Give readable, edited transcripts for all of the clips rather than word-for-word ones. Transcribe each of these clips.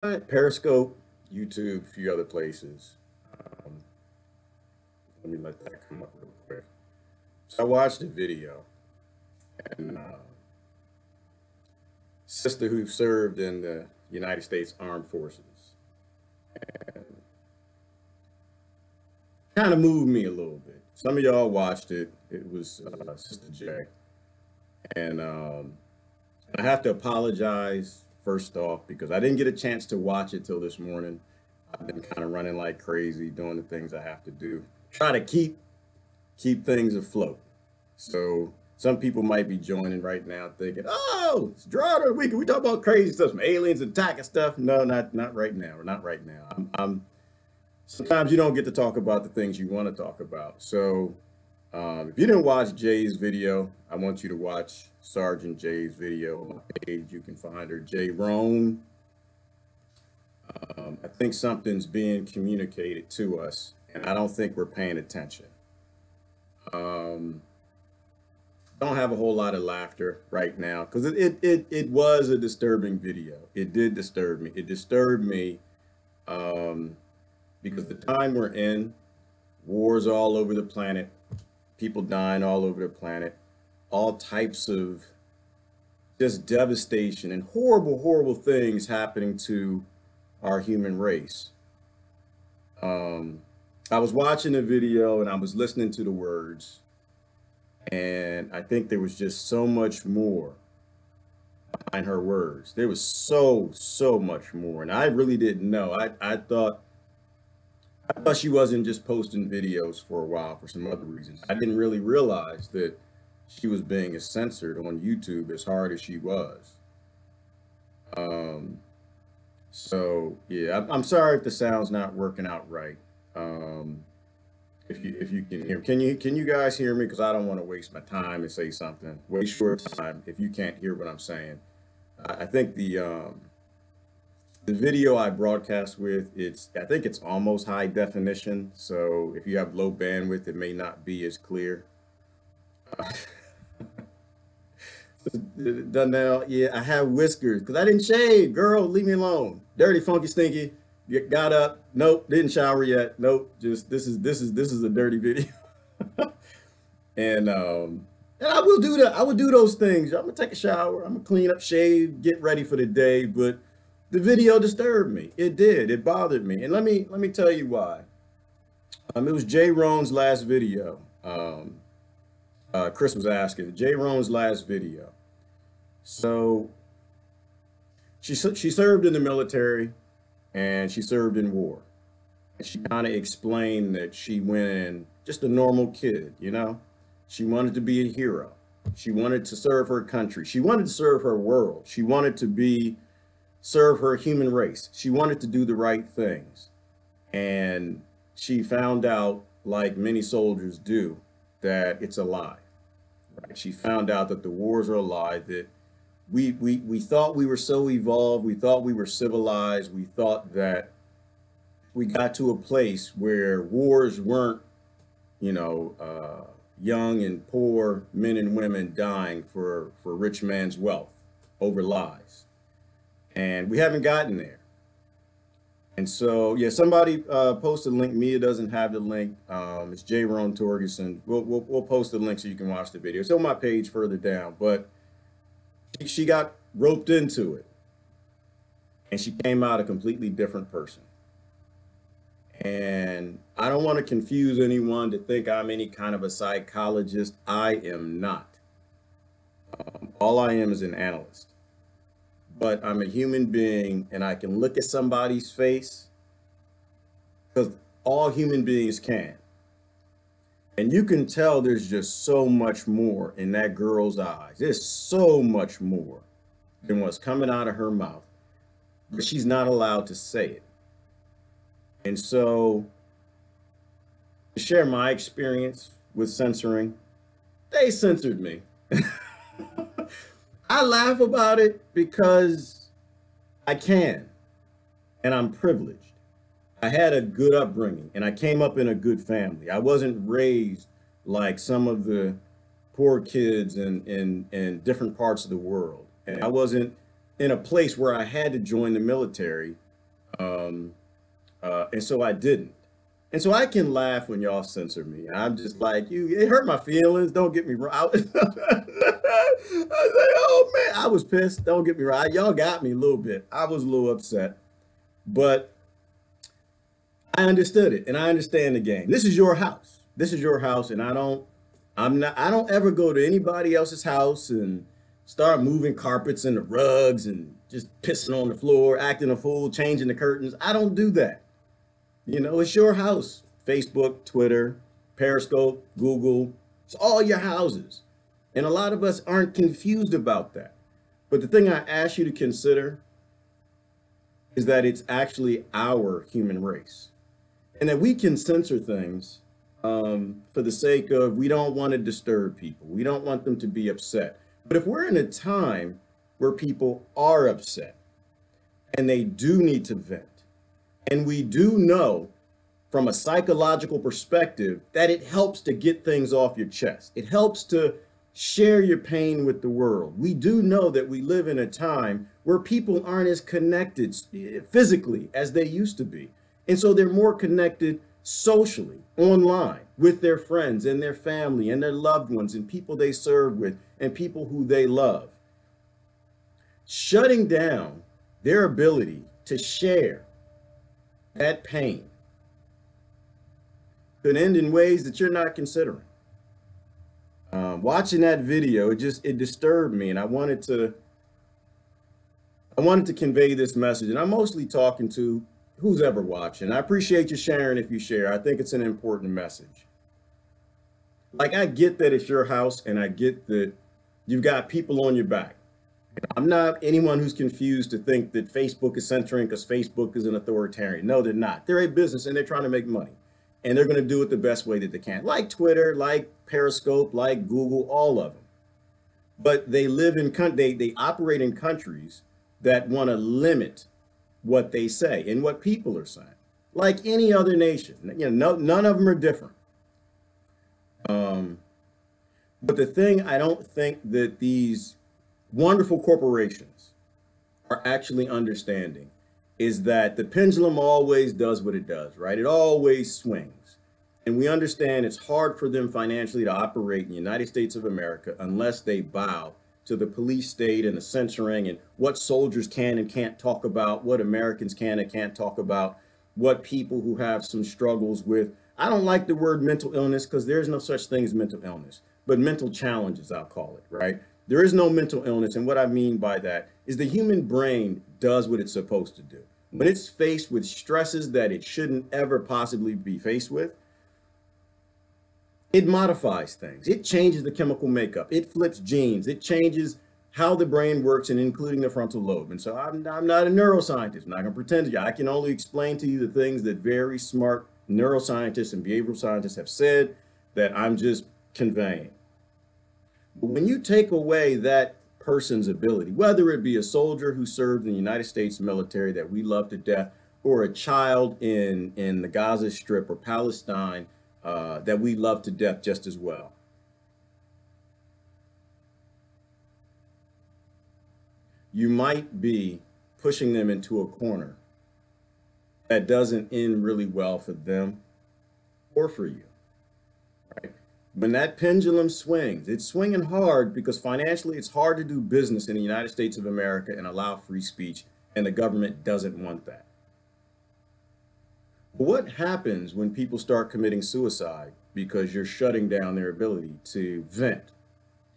Periscope, YouTube, a few other places. Um, Let me let that come up real quick. So I watched a video, and sister who served in the United States Armed Forces, and kind of moved me a little bit. Some of y'all watched it. It was Sister J, and I have to apologize first off because I didn't get a chance to watch it till this morning. I've been kind of running like crazy, doing the things I have to do, try to keep things afloat. So some people might be joining right now thinking, "Oh, it's Drawder Week. We talk about crazy stuff, some aliens attacking stuff." No, not right now. Not right now. I'm sometimes you don't get to talk about the things you want to talk about. So if you didn't watch Jay's video, I want you to watch Sergeant Jay's video on my page. You can find her, Jay Roan. I think something's being communicated to us, and I don't think we're paying attention. Um, don't have a whole lot of laughter right now because it was a disturbing video. It did disturb me. It disturbed me um, because the time we're in, wars all over the planet, people dying all over the planet, all types of just devastation and horrible, horrible things happening to our human race. Um, I was watching the video and I was listening to the words, and I think there was just so much more behind her words. There was so much more, and I really didn't know. I thought she wasn't just posting videos for a while for some other reasons. I didn't really realize that she was being censored on YouTube as hard as she was. Um, so yeah, I'm sorry if the sound's not working out right. Um, if you can you guys hear me? Because I don't want to waste my time and say something, waste your time if you can't hear what I'm saying. I think the video I broadcast with, I think it's almost high definition. So if you have low bandwidth, it may not be as clear. Uh, Donnell, yeah, I have whiskers because I didn't shave. Girl, leave me alone. Dirty, funky, stinky. You got up. Nope, didn't shower yet. Nope, just this is a dirty video. and and I will do that. I will do those things. I'm gonna take a shower. I'm gonna clean up, shave, get ready for the day. But the video disturbed me. It did. It bothered me. And let me tell you why. It was Jay Roan's last video. Chris was asking Jay Roan's last video. So she served in the military and she served in war. And she kind of explained that she went in just a normal kid, you know. She wanted to be a hero. She wanted to serve her country. She wanted to serve her world. She wanted to serve her human race. She wanted to do the right things. And she found out, like many soldiers do, that it's a lie. Right? She found out that the wars are a lie, that we thought we were so evolved, we thought we were civilized, we thought that we got to a place where wars weren't, young and poor men and women dying for rich man's wealth over lies. And we haven't gotten there. And so, yeah, somebody posted a link. Mia doesn't have the link. It's J. Ron Torgerson. We'll post the link so you can watch the video. It's on my page further down, but she got roped into it, and she came out a completely different person. And I don't want to confuse anyone to think I'm any kind of a psychologist. I am not. All I am is an analyst. But I'm a human being, and I can look at somebody's face because all human beings can. And you can tell there's just so much more in that girl's eyes. There's so much more than what's coming out of her mouth, but she's not allowed to say it. And so, to share my experience with censoring, they censored me. I laugh about it because I can, and I'm privileged. I had a good upbringing, and I came up in a good family. I wasn't raised like some of the poor kids in different parts of the world. And I wasn't in a place where I had to join the military And so I didn't. And so I can laugh when y'all censor me. I'm just like, it hurt my feelings. Don't get me wrong. I was like, oh man, I was pissed. Don't get me wrong. Y'all got me a little bit. I was a little upset, but I understood it and I understand the game. This is your house. This is your house. And I don't ever go to anybody else's house and start moving carpets and the rugs and just pissing on the floor, acting a fool, changing the curtains. I don't do that. You know, it's your house. Facebook, Twitter, Periscope, Google, it's all your houses. And a lot of us aren't confused about that. But the thing I ask you to consider is that it's actually our human race. And that we can censor things for the sake of we don't want to disturb people. We don't want them to be upset. But if we're in a time where people are upset and they do need to vent, and we do know from a psychological perspective that it helps to get things off your chest. It helps to share your pain with the world. We do know that we live in a time where people aren't as connected physically as they used to be. And so they're more connected socially, online, with their friends and their family and their loved ones and people they serve with and people who they love. Shutting down their ability to share that pain could end in ways that you're not considering. Watching that video, it disturbed me, and I wanted to convey this message. And I'm mostly talking to who's ever watching. I appreciate you sharing if you share. I think it's an important message. Like, I get that it's your house, and I get that you've got people on your back. I'm not anyone who's confused to think that Facebook is censoring because Facebook is an authoritarian. No, they're not. They're a business and they're trying to make money. And they're going to do it the best way that they can. Like Twitter, like Periscope, like Google, all of them. But they live in, they operate in countries that want to limit what they say and what people are saying. Like any other nation. You know, none of them are different. But the thing I don't think that these wonderful corporations are actually understanding is that the pendulum always does what it does, right? It always swings. And we understand it's hard for them financially to operate in the United States of America unless they bow to the police state and the censoring and what soldiers can and can't talk about, what Americans can and can't talk about, what people who have some struggles with. I don't like the word mental illness because there's no such thing as mental illness, but mental challenges, I'll call it, right? There is no mental illness. And what I mean by that is the human brain does what it's supposed to do. When it's faced with stresses that it shouldn't ever possibly be faced with, it modifies things. It changes the chemical makeup. It flips genes. It changes how the brain works, and including the frontal lobe. And so I'm not a neuroscientist. I'm not going to pretend to you. I can only explain to you the things that very smart neuroscientists and behavioral scientists have said that I'm just conveying. But when you take away that person's ability, whether it be a soldier who served in the United States military that we love to death, or a child in the Gaza Strip or Palestine that we love to death just as well, you might be pushing them into a corner that doesn't end really well for them or for you, right? When that pendulum swings, it's swinging hard because financially it's hard to do business in the United States of America and allow free speech, and the government doesn't want that. But what happens when people start committing suicide because you're shutting down their ability to vent,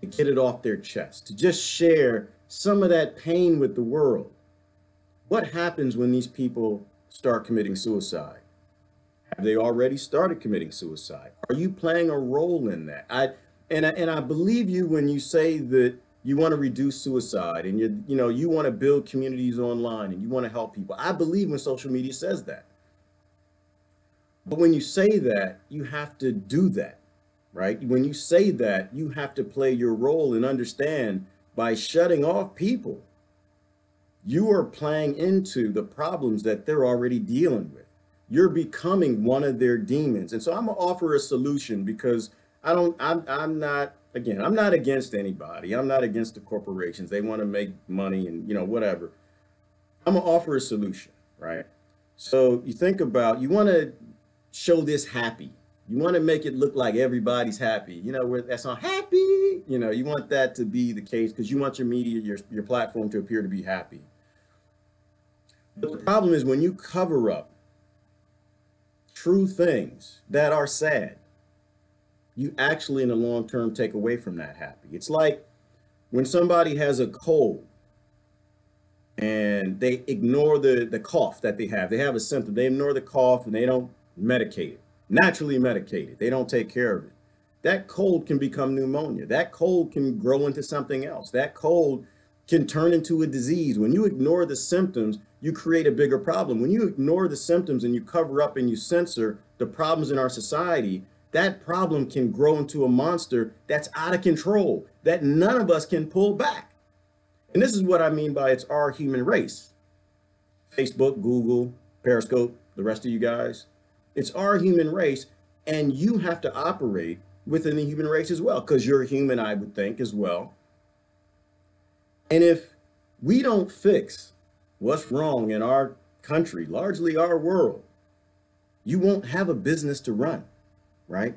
to get it off their chest, to just share some of that pain with the world? What happens when these people start committing suicide? Have they already started committing suicide? Are you playing a role in that? I believe you when you say that you want to reduce suicide and you want to build communities online and you want to help people. I believe when social media says that. But when you say that, you have to do that, right? When you say that, you have to play your role and understand by shutting off people, you are playing into the problems that they're already dealing with. You're becoming one of their demons. And so I'm gonna offer a solution because I'm not against anybody. I'm not against the corporations. They want to make money and whatever. I'm gonna offer a solution, right? So you think about, you want to show this happy. You want to make it look like everybody's happy. You know, where that's not happy. You know, you want that to be the case because you want your media, your platform to appear to be happy. But the problem is when you cover up true things that are sad, you actually in the long term take away from that happy. It's like when somebody has a cold and they ignore the cough that they have. They have a symptom. They ignore the cough and they don't medicate it, naturally medicate it. They don't take care of it. That cold can become pneumonia. That cold can grow into something else. That cold can turn into a disease. When you ignore the symptoms, you create a bigger problem. When you ignore the symptoms and you cover up and you censor the problems in our society, that problem can grow into a monster that's out of control, that none of us can pull back. And this is what I mean by it's our human race. Facebook, Google, Periscope, the rest of you guys. It's our human race, and you have to operate within the human race as well, because you're human, I would think, as well. And if we don't fix what's wrong in our country, largely our world, you won't have a business to run, right?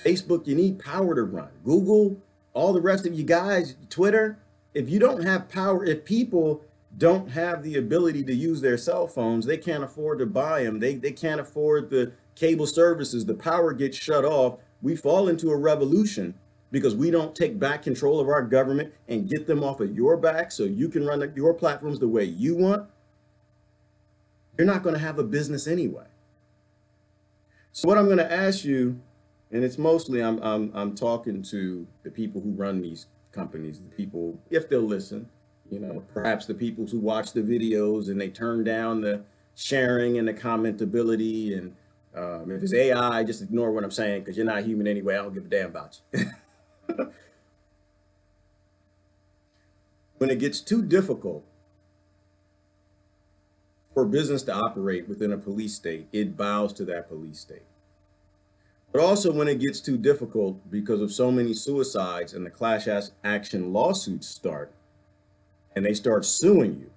Facebook, you need power to run. Google, all the rest of you guys, Twitter, if you don't have power, if people don't have the ability to use their cell phones, they can't afford to buy them. They can't afford the cable services. The power gets shut off. We fall into a revolution because we don't take back control of our government and get them off of your back so you can run your platforms the way you want. You're not going to have a business anyway. So what I'm going to ask you, and it's mostly I'm talking to the people who run these companies, the people, if they'll listen, you know, perhaps the people who watch the videos and they turn down the sharing and the commentability. And if it's AI, just ignore what I'm saying because you're not human anyway. I don't give a damn about you. When it gets too difficult for business to operate within a police state, it bows to that police state. But also when it gets too difficult because of so many suicides and the class action lawsuits start and they start suing you,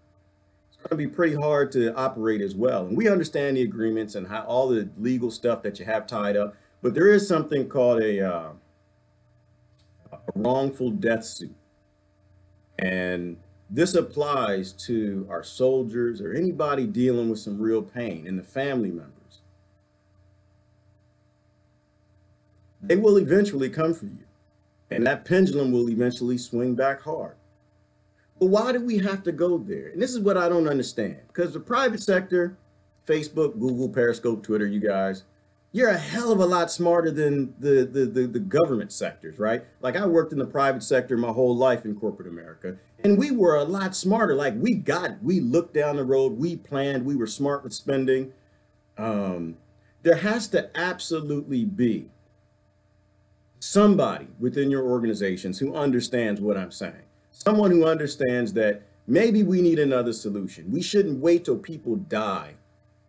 it's going to be pretty hard to operate as well. And we understand the agreements and how all the legal stuff that you have tied up, but there is something called a wrongful death suit. And this applies to our soldiers or anybody dealing with some real pain and the family members. They will eventually come for you. And that pendulum will eventually swing back hard. But why do we have to go there? And this is what I don't understand. Because the private sector, Facebook, Google, Periscope, Twitter, you guys, you're a hell of a lot smarter than the government sectors, right? Like I worked in the private sector my whole life in corporate America. And we were a lot smarter. Like we looked down the road, we planned, we were smart with spending. There has to absolutely be somebody within your organizations who understands what I'm saying. Someone who understands that maybe we need another solution. We shouldn't wait till people die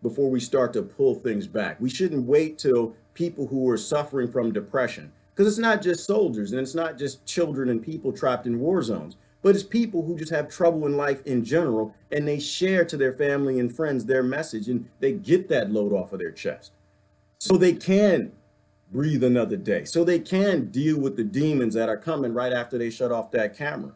before we start to pull things back. We shouldn't wait till people who are suffering from depression, because it's not just soldiers and it's not just children and people trapped in war zones, but it's people who just have trouble in life in general, and they share to their family and friends their message and they get that load off of their chest so they can breathe another day, so they can deal with the demons that are coming right after they shut off that camera.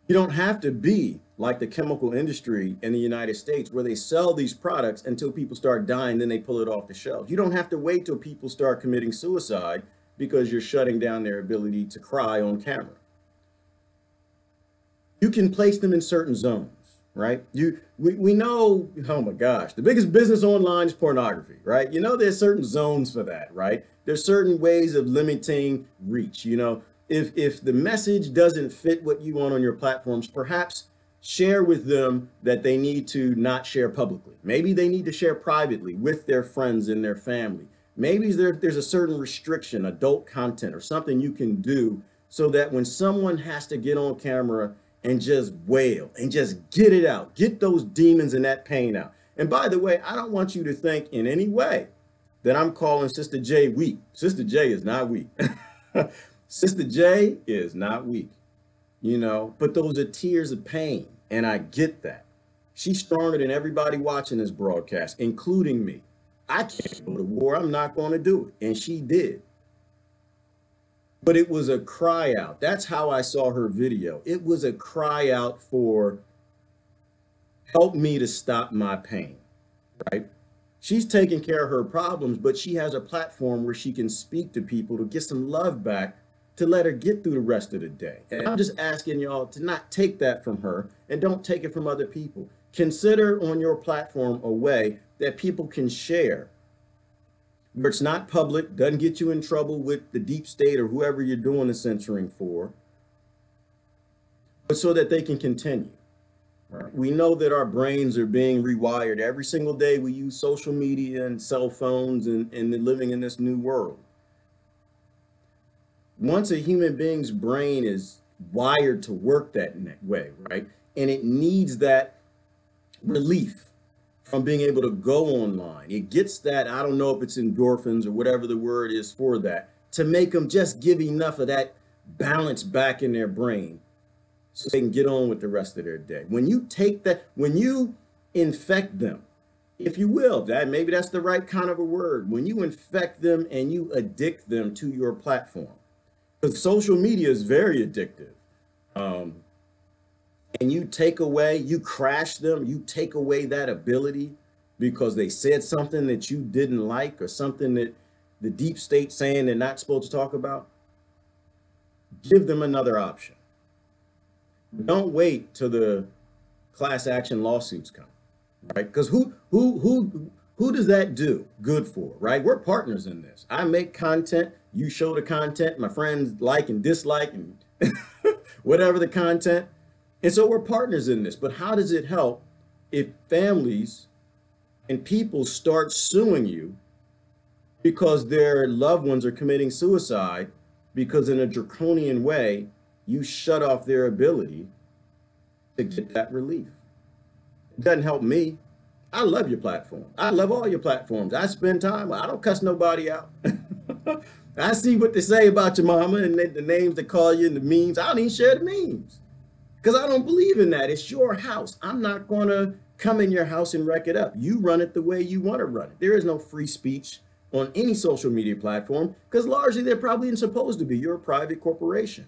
You don't have to be like the chemical industry in the United States where they sell these products until people start dying, then they pull it off the shelves. You don't have to wait till people start committing suicide because you're shutting down their ability to cry on camera. You can place them in certain zones, right? We know, oh my gosh, the biggest business online is pornography, right? You know, there's certain zones for that, right? There's certain ways of limiting reach. You know, if the message doesn't fit what you want on your platforms, perhaps share with them that they need to not share publicly. Maybe they need to share privately with their friends and their family. Maybe there's a certain restriction, adult content or something you can do so that when someone has to get on camera and just wail and just get it out, get those demons and that pain out. And by the way, I don't want you to think in any way that I'm calling Sister J weak. Sister J is not weak. Sister J is not weak, you know, but those are tears of pain. And I get that. She's stronger than everybody watching this broadcast, including me. I can't go to war. I'm not going to do it. And she did. But it was a cry out. That's how I saw her video. It was a cry out for help me to stop my pain, right? She's taking care of her problems, but she has a platform where she can speak to people to get some love back to let her get through the rest of the day. And I'm just asking y'all to not take that from her and don't take it from other people. Consider on your platform a way that people can share where it's not public, doesn't get you in trouble with the deep state or whoever you're doing the censoring for, but so that they can continue. Right. We know that our brains are being rewired every single day. We use social media and cell phones and living in this new world. Once a human being's brain is wired to work that way, right? And it needs that relief from being able to go online. It gets that, I don't know if it's endorphins or whatever the word is for that, to make them just give enough of that balance back in their brain so they can get on with the rest of their day. When you take that, when you infect them, if you will, that maybe that's the right kind of a word, when you infect them and you addict them to your platform, because social media is very addictive. And you take away, you crash them, you take away that ability because they said something that you didn't like or something that the deep state saying they're not supposed to talk about. Give them another option. Don't wait till the class action lawsuits come, right? Because who does that do good for, right? We're partners in this. I make content, you show the content, my friends like and dislike and whatever the content. And so we're partners in this. But how does it help if families and people start suing you because their loved ones are committing suicide because in a draconian way, you shut off their ability to get that relief? It doesn't help me. I love your platform. I love all your platforms. I spend time. I don't cuss nobody out. I see what they say about your mama and the names they call you and the memes. I don't even share the memes because I don't believe in that. It's your house. I'm not going to come in your house and wreck it up. You run it the way you want to run it. There is no free speech on any social media platform because largely they're probably not supposed to be. You're a private corporation.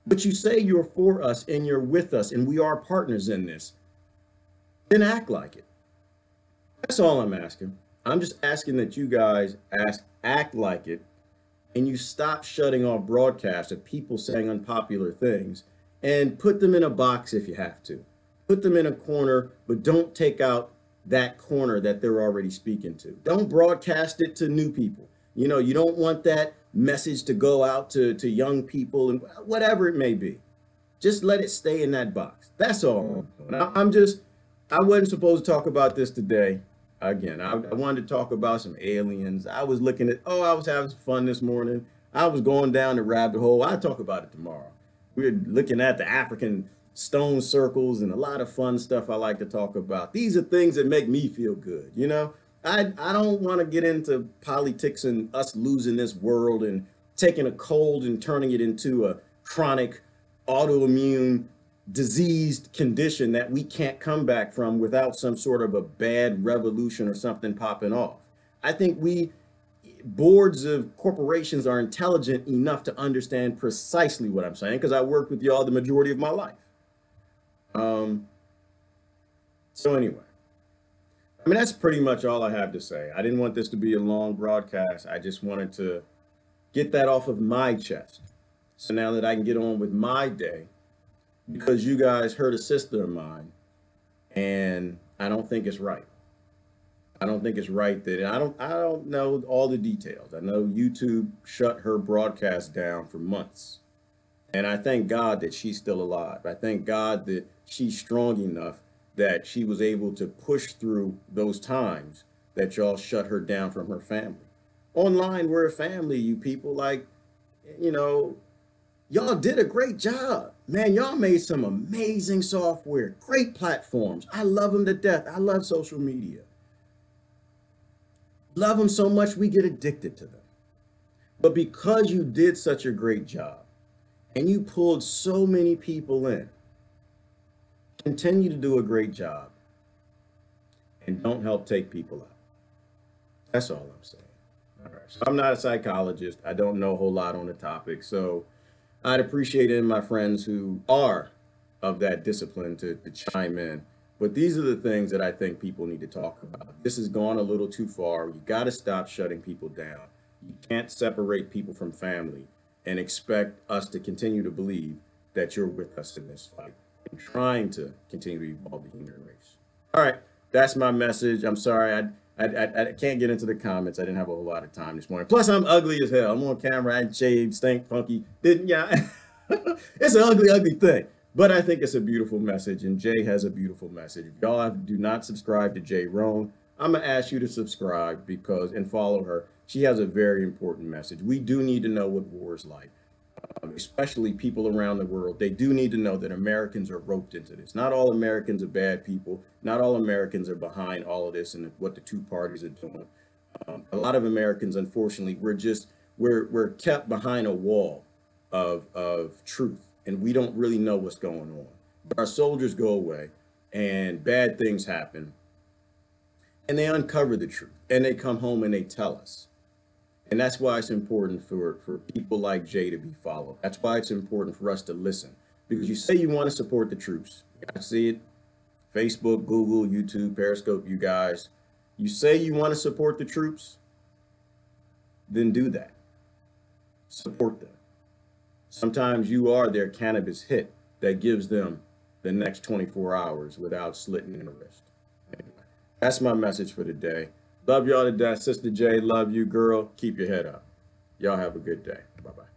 But you say you're for us and you're with us and we are partners in this, then act like it. That's all I'm asking. I'm just asking that you guys act like it and you stop shutting off broadcasts of people saying unpopular things and put them in a box if you have to. Put them in a corner, but don't take out that corner that they're already speaking to. Don't broadcast it to new people. You know, you don't want that message to go out to young people and whatever it may be. Just let it stay in that box. That's all. I wasn't supposed to talk about this today. Again, I wanted to talk about some aliens. I was looking at, I was having some fun this morning. I was going down the rabbit hole. I'll talk about it tomorrow. We're looking at the African stone circles and a lot of fun stuff I like to talk about. These are things that make me feel good, you know? I don't want to get into politics and us losing this world and taking a cold and turning it into a chronic autoimmune diseased condition that we can't come back from without some sort of a bad revolution or something popping off. I think boards of corporations are intelligent enough to understand precisely what I'm saying because I worked with y'all the majority of my life. So anyway, I mean, that's pretty much all I have to say. I didn't want this to be a long broadcast. I just wanted to get that off of my chest. So now that I can get on with my day, because you guys hurt a sister of mine, and I don't think it's right. I don't think it's right that I don't know all the details. I know YouTube shut her broadcast down for months. And I thank God that she's still alive. I thank God that she's strong enough that she was able to push through those times that y'all shut her down from her family. Online, we're a family, you people. Like, you know, y'all did a great job. Man, y'all made some amazing software, great platforms. I love them to death. I love social media. Love them so much we get addicted to them. But because you did such a great job and you pulled so many people in, continue to do a great job. and don't help take people out. That's all I'm saying. All right. So I'm not a psychologist. I don't know a whole lot on the topic. So I'd appreciate it, my friends who are of that discipline to chime in. But these are the things that I think people need to talk about. This has gone a little too far. You got to stop shutting people down. You can't separate people from family and expect us to continue to believe that you're with us in this fight and trying to continue to evolve the human race. All right, that's my message. I'm sorry, I can't get into the comments. I didn't have a whole lot of time this morning. Plus, I'm ugly as hell. I'm on camera. I shaved, stink, funky. Didn't yeah? It's an ugly, ugly thing. But I think it's a beautiful message, and Jay has a beautiful message. If y'all do not subscribe to Jay Roan, I'm gonna ask you to subscribe and follow her. She has a very important message. We do need to know what war is like, especially people around the world. They do need to know that Americans are roped into this. Not all Americans are bad people. Not all Americans are behind all of this and what the two parties are doing. A lot of Americans, unfortunately, we're kept behind a wall of truth, and we don't really know what's going on. But our soldiers go away, and bad things happen, and they uncover the truth, and they come home and they tell us. And that's why it's important for people like Jay to be followed. That's why it's important for us to listen. Because you say you want to support the troops. I see it. Facebook, Google, YouTube, Periscope, you guys. You say you want to support the troops, then do that. Support them. Sometimes you are their cannabis hit that gives them the next 24 hours without slitting in the wrist. Anyway, that's my message for today. Love y'all to death. Sister J, love you, girl. Keep your head up. Y'all have a good day. Bye-bye.